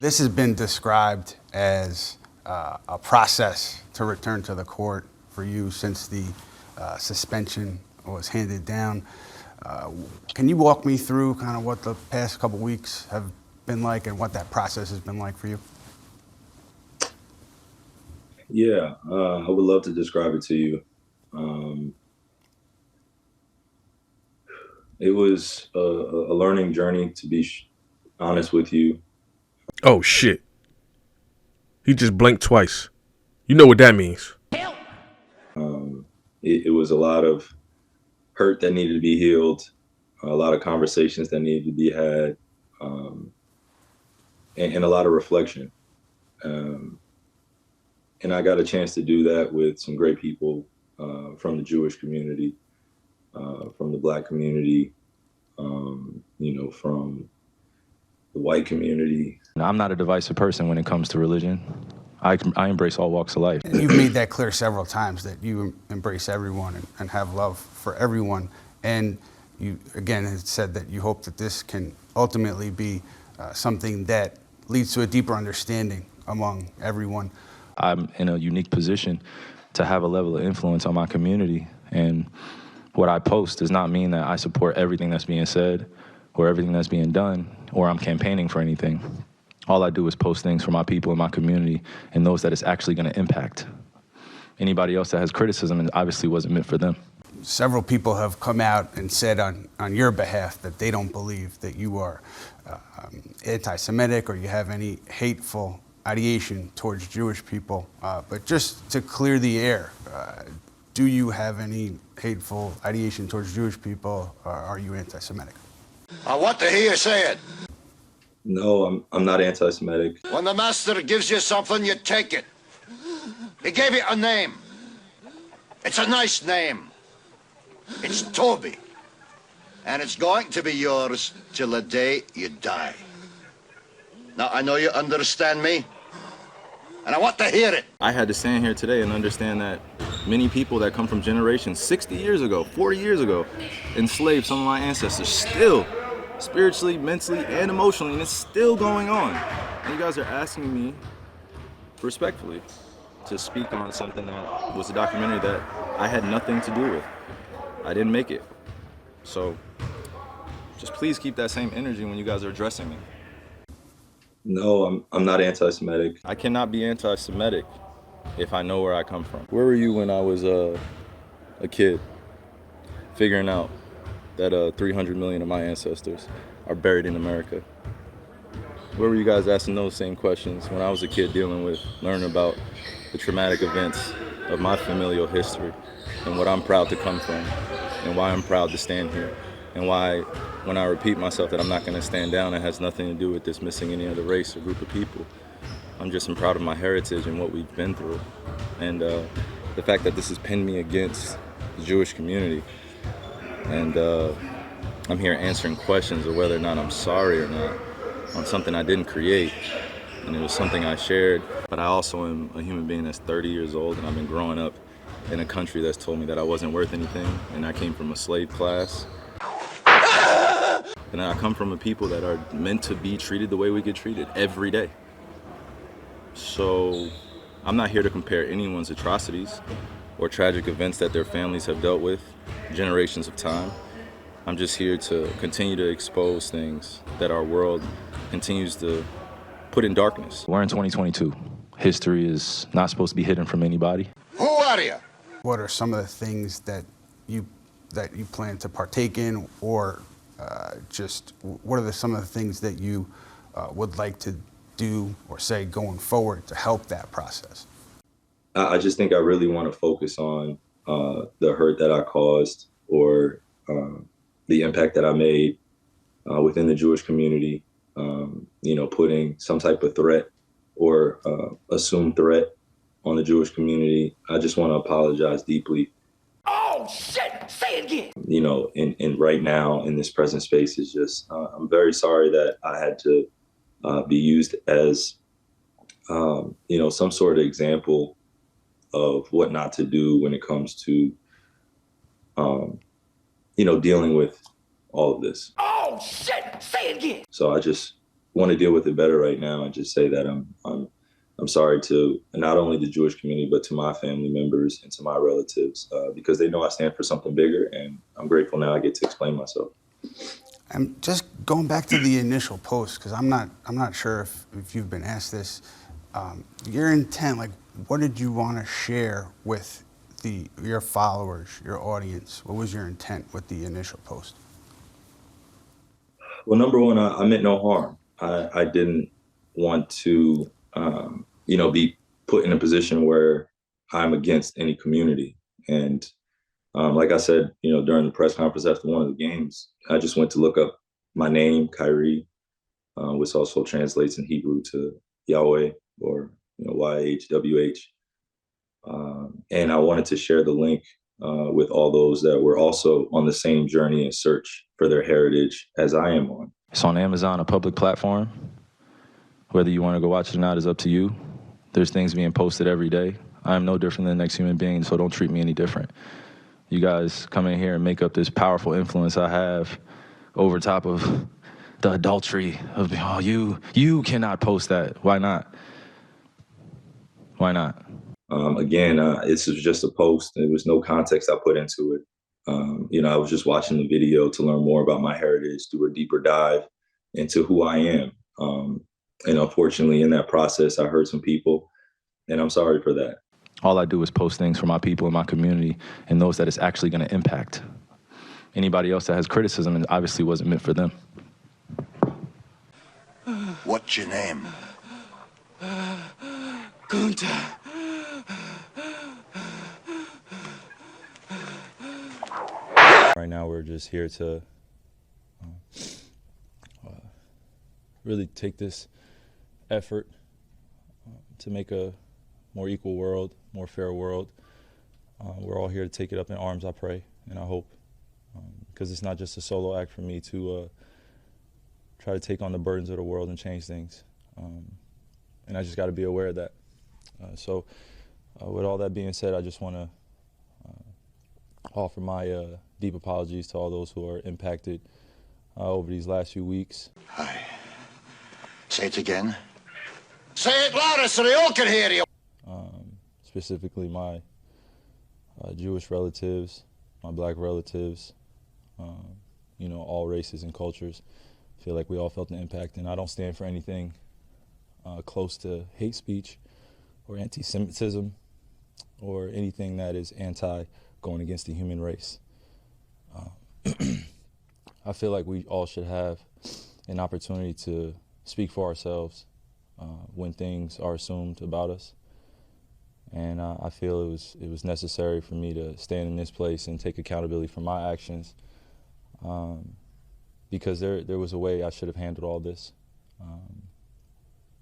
This has been described as a process to return to the court for you since the suspension was handed down. Can you walk me through kind of what the past couple weeks have been like and what that process has been like for you? Yeah, I would love to describe it to you. It was a learning journey, to be honest with you. Oh shit. He just blinked twice. You know what that means. It was a lot of hurt that needed to be healed, a lot of conversations that needed to be had, and a lot of reflection. Um, and I got a chance to do that with some great people from the Jewish community, from the Black community, from the white community. I'm not a divisive person when it comes to religion. I embrace all walks of life. And you've made that clear several times that you embrace everyone and have love for everyone. And you, again, have said that you hope that this can ultimately be something that leads to a deeper understanding among everyone. I'm in a unique position to have a level of influence on my community. And what I post does not mean that I support everything that's being said or everything that's being done, or I'm campaigning for anything. All I do is post things for my people in my community and those that it's actually going to impact. Anybody else that has criticism, it obviously wasn't meant for them. Several people have come out and said on your behalf that they don't believe that you are anti-Semitic or you have any hateful ideation towards Jewish people. But just to clear the air, do you have any hateful ideation towards Jewish people, or are you anti-Semitic? I want to hear you say it. No, I'm not anti-Semitic. When the master gives you something, you take it. He gave it a name. It's a nice name. It's Toby. And it's going to be yours till the day you die. Now, I know you understand me, and I want to hear it. I had to stand here today and understand that many people that come from generations 60 years ago, 40 years ago, enslaved some of my ancestors still, spiritually, mentally, and emotionally, and it's still going on. And you guys are asking me, respectfully, to speak on something that was a documentary that I had nothing to do with. I didn't make it. So just please keep that same energy when you guys are addressing me. No, I'm not anti-Semitic. I cannot be anti-Semitic if I know where I come from. Where were you when I was a kid, figuring out that 300 million of my ancestors are buried in America? Where were you guys asking those same questions when I was a kid learning about the traumatic events of my familial history and what I'm proud to come from and why I'm proud to stand here and why when I repeat myself that I'm not going to stand down, it has nothing to do with dismissing any other race or group of people. I'm just proud of my heritage and what we've been through. And the fact that this has pinned me against the Jewish community. And I'm here answering questions of whether or not I'm sorry or not on something I didn't create. And it was something I shared. But I also am a human being that's 30 years old, and I've been growing up in a country that's told me that I wasn't worth anything, and I came from a slave class. And I come from a people that are meant to be treated the way we get treated every day. So I'm not here to compare anyone's atrocities or tragic events that their families have dealt with generations of time. I'm just here to continue to expose things that our world continues to put in darkness. We're in 2022. History is not supposed to be hidden from anybody. Who are you? What are some of the things that you plan to partake in, or just what are some of the things that you would like to do or say going forward to help that process? I just think I really want to focus on the hurt that I caused or the impact that I made within the Jewish community, putting some type of threat or assumed threat on the Jewish community. I just want to apologize deeply. Oh, shit! Say it again! And right now in this present space is just, I'm very sorry that I had to be used as, some sort of example of what not to do when it comes to, dealing with all of this. Oh, shit! Say it again! So I just want to deal with it better right now and just say that I'm sorry to not only the Jewish community, but to my family members and to my relatives, because they know I stand for something bigger, and I'm grateful now I get to explain myself. And just going back to the initial post, because I'm not sure if you've been asked this, your intent, like, what did you want to share with your followers, your audience? What was your intent with the initial post? Well, number one, I meant no harm. I didn't want to, be put in a position where I'm against any community. And like I said, during the press conference after one of the games, I just went to look up my name, Kyrie, which also translates in Hebrew to Yahweh, or YHWH. And I wanted to share the link with all those that were also on the same journey and search for their heritage as I am on. It's on Amazon, a public platform. Whether you want to go watch it or not is up to you. There's things being posted every day. I am no different than the next human being, so don't treat me any different. You guys come in here and make up this powerful influence I have over top of the adultery of, oh, you cannot post that. Why not? Why not? Again, this was just a post. There was no context I put into it. I was just watching the video to learn more about my heritage, do a deeper dive into who I am. And unfortunately, in that process, I hurt some people, and I'm sorry for that. All I do is post things for my people in my community and those that it's actually going to impact. Anybody else that has criticism, it obviously wasn't meant for them. What's your name? Gunta. Right now, we're just here to really take this effort to make a more equal world, more fair world. We're all here to take it up in arms, I pray, and I hope, because it's not just a solo act for me to try to take on the burdens of the world and change things. And I just got to be aware of that. So with all that being said, I just want to offer my deep apologies to all those who are impacted over these last few weeks. Hi. Say it again. Say it louder so they all can hear you. Specifically my Jewish relatives, my black relatives, all races and cultures. I feel like we all felt the impact, and I don't stand for anything close to hate speech or anti-Semitism or anything that is going against the human race. I feel like we all should have an opportunity to speak for ourselves when things are assumed about us. And I feel it was necessary for me to stand in this place and take accountability for my actions, because there was a way I should have handled all this.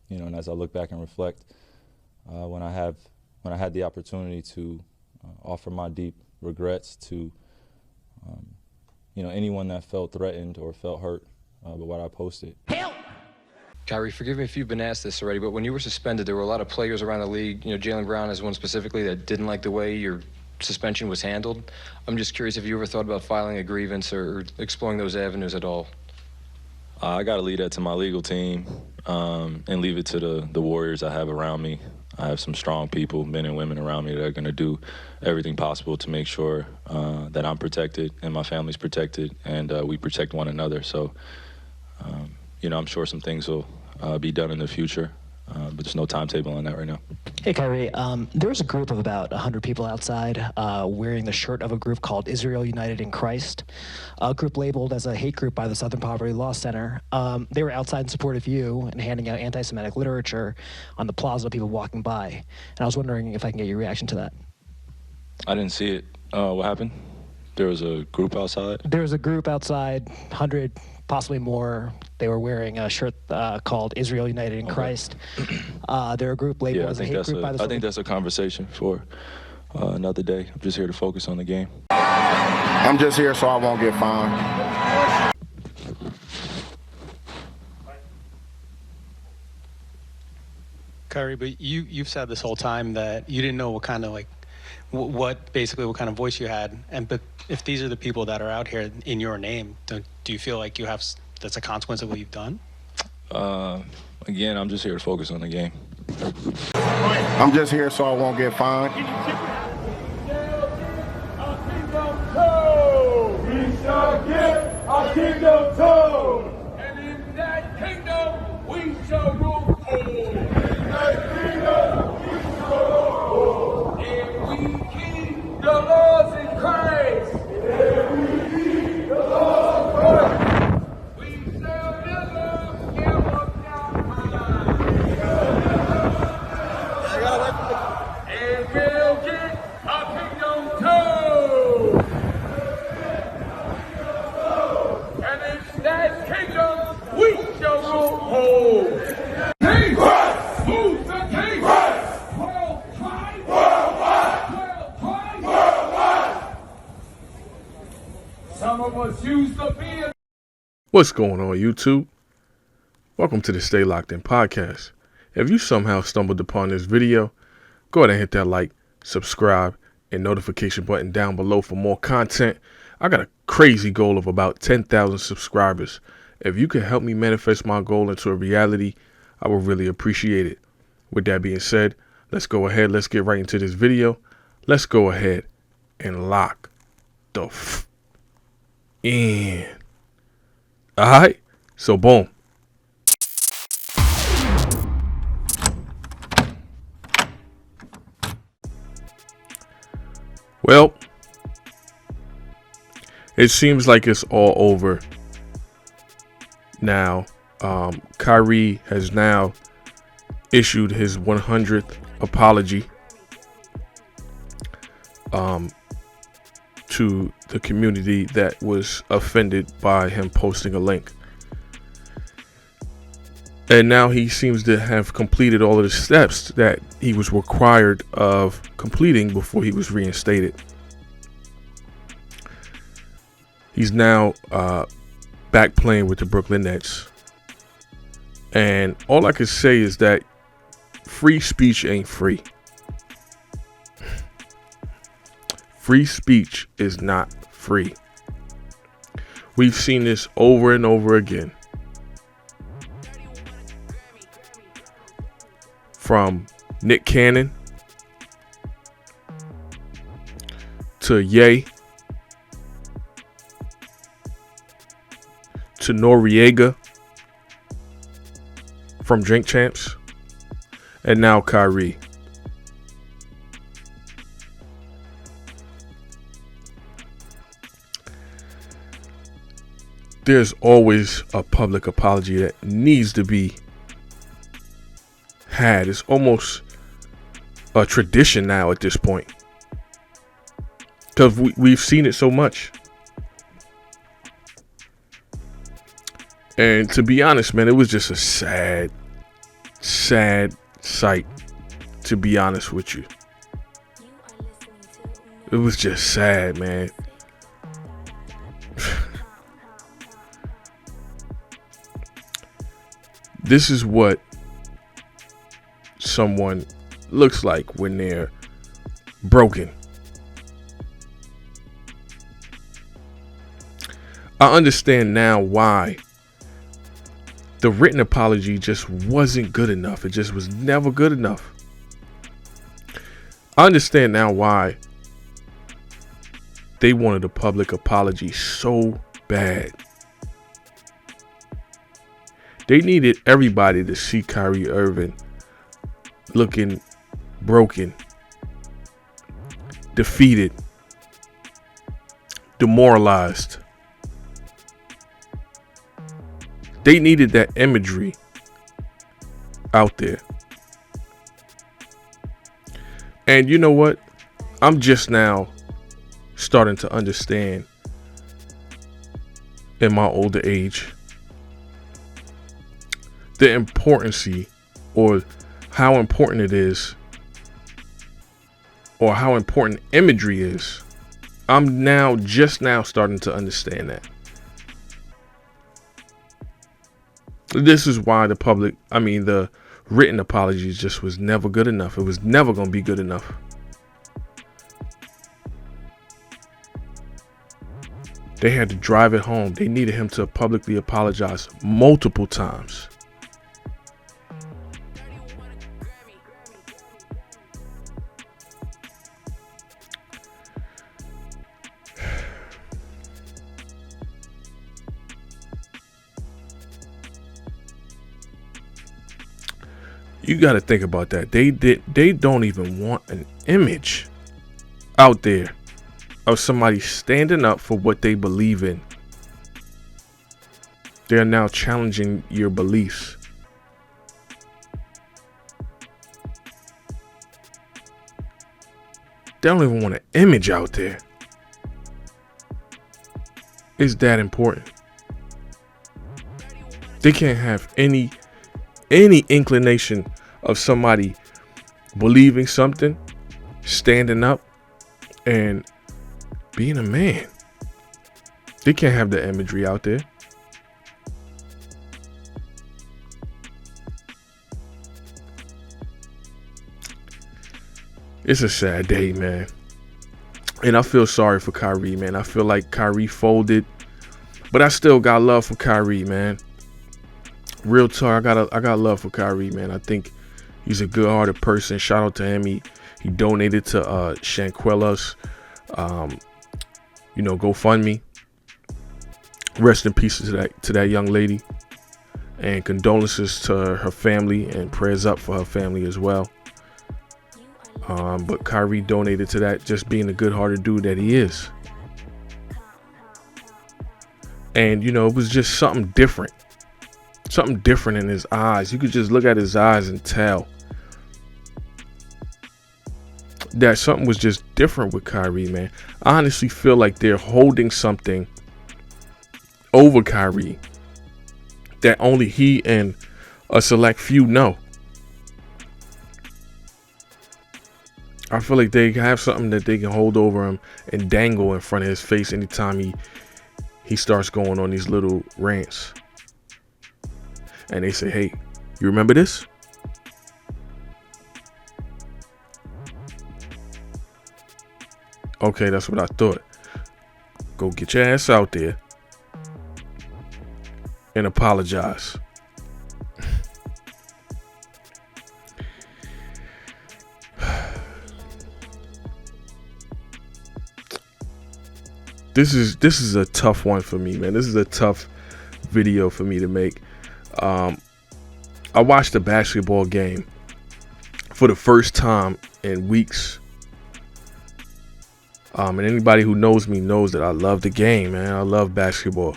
And as I look back and reflect, when I had the opportunity to offer my deep regrets to anyone that felt threatened or felt hurt by what I posted. Help! Kyrie, forgive me if you've been asked this already, but when you were suspended, there were a lot of players around the league, Jaylen Brown is one specifically, that didn't like the way your suspension was handled. I'm just curious if you ever thought about filing a grievance or exploring those avenues at all. I got to leave that to my legal team and leave it to the warriors I have around me. I have some strong people, men and women around me, that are going to do everything possible to make sure that I'm protected and my family's protected, and we protect one another. So, I'm sure some things will be done in the future, but there's no timetable on that right now. Hey, Kyrie. There was a group of about 100 people outside wearing the shirt of a group called Israel United in Christ, a group labeled as a hate group by the Southern Poverty Law Center. They were outside in support of you and handing out anti-Semitic literature on the plaza, people walking by. And I was wondering if I can get your reaction to that. I didn't see it. What happened? There was a group outside? There was a group outside, 100, possibly more. They were wearing a shirt called Israel United in Christ. They're a group labeled as a hate group by the... I think that's a conversation for another day. I'm just here to focus on the game. I'm just here so I won't get fined. Kyrie, but you've said this whole time that you didn't know what kind of what kind of voice you had, but if these are the people that are out here in your name, do you feel like that's a consequence of what you've done? Again, I'm just here to focus on the game. I'm just here so I won't get fined. We shall get our kingdom too. And in that kingdom we shall rule. In that kingdom we shall rule. If we keep the laws in Christ. If we keep the laws of Christ. We shall never give up our mind. And we'll get our kingdom too. And in that kingdom we shall rule. King Christ! Who's the king? Christ! Worldwide! Worldwide! Worldwide! Some of us used to be in. What's going on, YouTube? Welcome to the Stay Locked In podcast. If you somehow stumbled upon this video, go ahead and hit that like, subscribe, and notification button down below for more content. I got a crazy goal of about 10,000 subscribers. If you can help me manifest my goal into a reality, I would really appreciate it. With that being said, let's go ahead. Let's get right into this video. Let's go ahead and lock the in. All right. So boom. Well, it seems like it's all over now. Kyrie has now issued his 100th apology to the community that was offended by him posting a link. And now he seems to have completed all of the steps that he was required of completing before he was reinstated. He's now back playing with the Brooklyn Nets. And all I can say is that free speech ain't free. Free speech is not free. We've seen this over and over again. From Nick Cannon to Ye to Noriega from Drink Champs, and now Kyrie. There's always a public apology that needs to be had. It's almost a tradition now at this point, because we've seen it so much. And to be honest, man, it was just a sad sight, to be honest with you. It was just sad, man. This is what someone looks like when they're broken. I understand now why the written apology just wasn't good enough. It just was never good enough. I understand now why they wanted a public apology so bad. They needed everybody to see Kyrie Irving looking broken, defeated, demoralized. They needed that imagery out there. And you know what? I'm just now starting to understand in my older age the importance, or how important it is, or how important imagery is. I'm just now starting to understand that. This is why the written apologies just was never good enough. It was never going to be good enough. They had to drive it home. They needed him to publicly apologize multiple times. You got to think about that. They don't even want an image out there of somebody standing up for what they believe in. They're now challenging your beliefs. They don't even want an image out there. It's that important. They can't have any inclination of somebody believing something, standing up, and being a man. They can't have the imagery out there. It's a sad day, man. And I feel sorry for Kyrie, man. I feel like Kyrie folded, but I still got love for Kyrie, man. Real talk, I got love for Kyrie, man. I think he's a good-hearted person. Shout out to him. He donated to Shanquella's, GoFundMe. Rest in peace to that young lady, and condolences to her family, and prayers up for her family as well. But Kyrie donated to that, just being the good-hearted dude that he is. And, it was just something different in his eyes. You could just look at his eyes and tell that something was just different with Kyrie, man. I honestly feel like they're holding something over Kyrie that only he and a select few know. I feel like they have something that they can hold over him and dangle in front of his face anytime he starts going on these little rants. And they say, hey, you remember this? Okay, that's what I thought. Go get your ass out there and apologize. This is a tough one for me, man. This is a tough video for me to make. I watched a basketball game for the first time in weeks. And anybody who knows me knows that I love the game, man. I love basketball.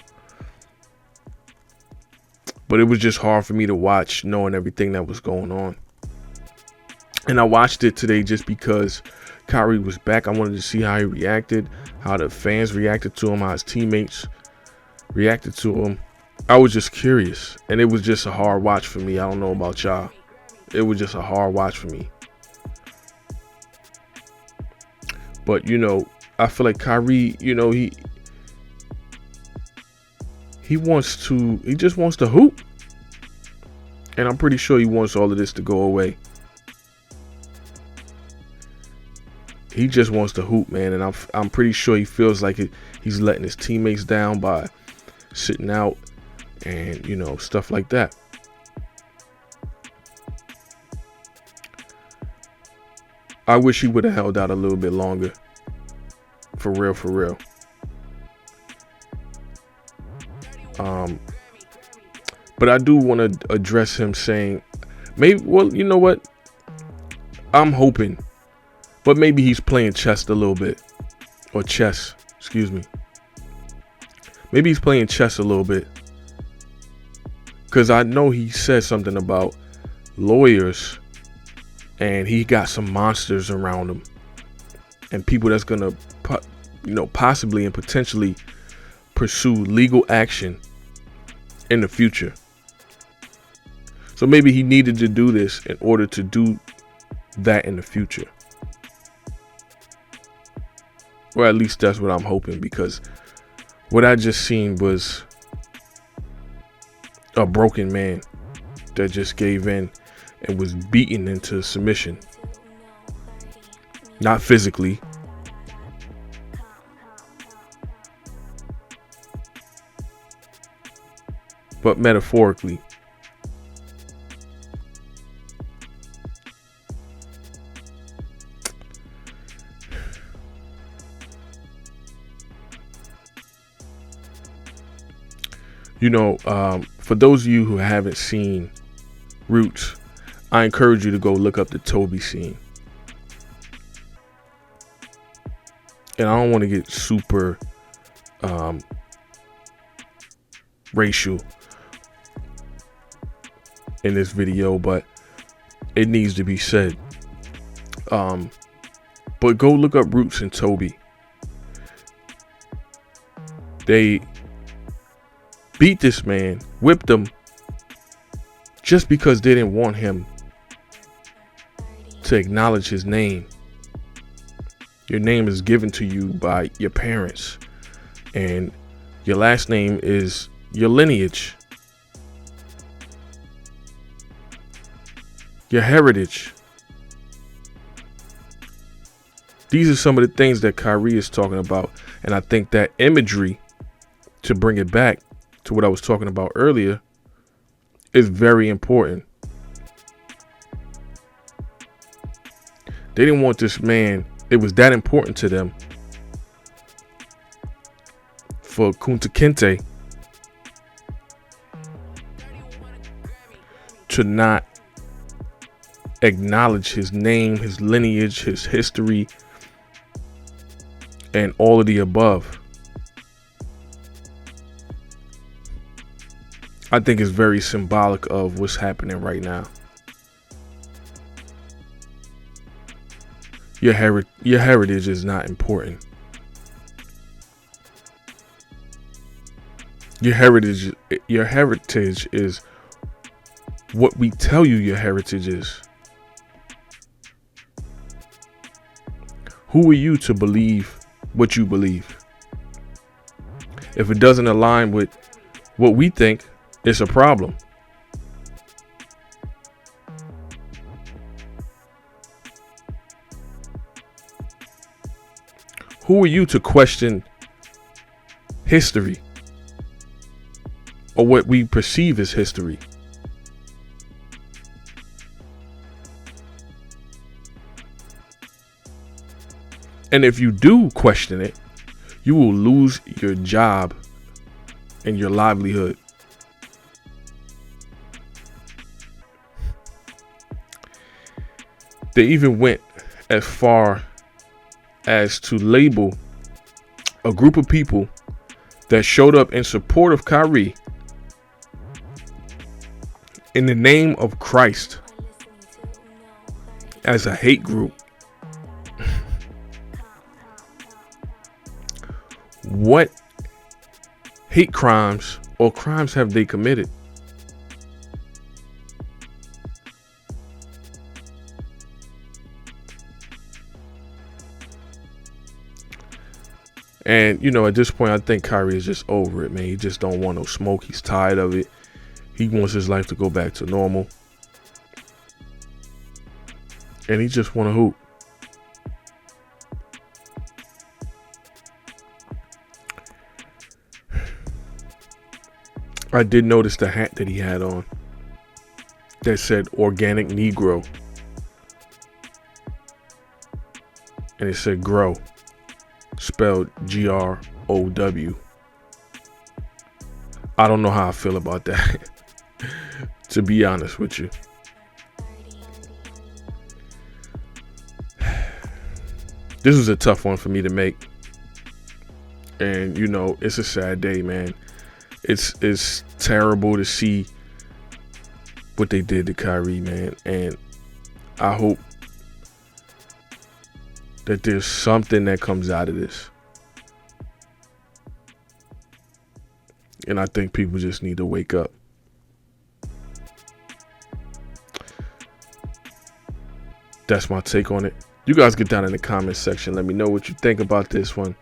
But it was just hard for me to watch, knowing everything that was going on. And I watched it today just because Kyrie was back. I wanted to see how he reacted, how the fans reacted to him, how his teammates reacted to him. I was just curious, and it was just a hard watch for me. I don't know about y'all. It was just a hard watch for me. But, I feel like Kyrie, he just wants to hoop. And I'm pretty sure he wants all of this to go away. He just wants to hoop, man, and I'm pretty sure he feels like he's letting his teammates down by sitting out and stuff like that. I wish he would have held out a little bit longer. For real. But I do want to address him saying, maybe, well, you know what? I'm hoping. But maybe he's playing chess a little bit. Or chess, excuse me. Maybe he's playing chess a little bit. Because I know he said something about lawyers. And he got some monsters around him. And people that's going to, possibly and potentially pursue legal action in the future. So maybe he needed to do this in order to do that in the future. Or at least that's what I'm hoping, because what I just seen was a broken man that just gave in and was beaten into submission. Not physically. But metaphorically. For those of you who haven't seen Roots, I encourage you to go look up the Toby scene. And I don't want to get super racial in this video, but it needs to be said. But go look up Roots and Toby. They beat this man, whipped him, just because they didn't want him to acknowledge his name. Your name is given to you by your parents, and your last name is your lineage, your heritage. These are some of the things that Kyrie is talking about, and I think that imagery, to bring it back to what I was talking about earlier, is very important. They didn't want this man. It was that important to them for Kunta Kinte to not acknowledge his name, his lineage, his history, and all of the above. I think it's very symbolic of what's happening right now. Your heritage is not important. Your heritage is what we tell you your heritage is. Who are you to believe what you believe? If it doesn't align with what we think, it's a problem. Who are you to question history or what we perceive as history? And if you do question it, you will lose your job and your livelihood. They even went as far as to label a group of people that showed up in support of Kyrie in the name of Christ as a hate group. What hate crimes or crimes have they committed? And, you know, at this point, I think Kyrie is just over it, man. He just don't want no smoke. He's tired of it. He wants his life to go back to normal. And he just want to hoop. I did notice the hat that he had on that said Organic Negro. And it said grow, spelled Grow. I don't know how I feel about that, to be honest with you. This was a tough one for me to make. And, you know, it's a sad day, man. It's terrible to see what they did to Kyrie, man. And I hope that there's something that comes out of this. And I think people just need to wake up. That's my take on it. You guys get down in the comments section. Let me know what you think about this one.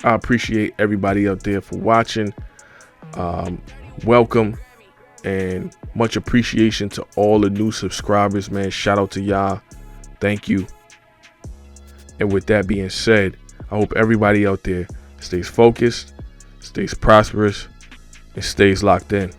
I appreciate everybody out there for watching. Welcome and much appreciation to all the new subscribers, man. Shout out to y'all. Thank you. And with that being said, I hope everybody out there stays focused, stays prosperous, and stays locked in.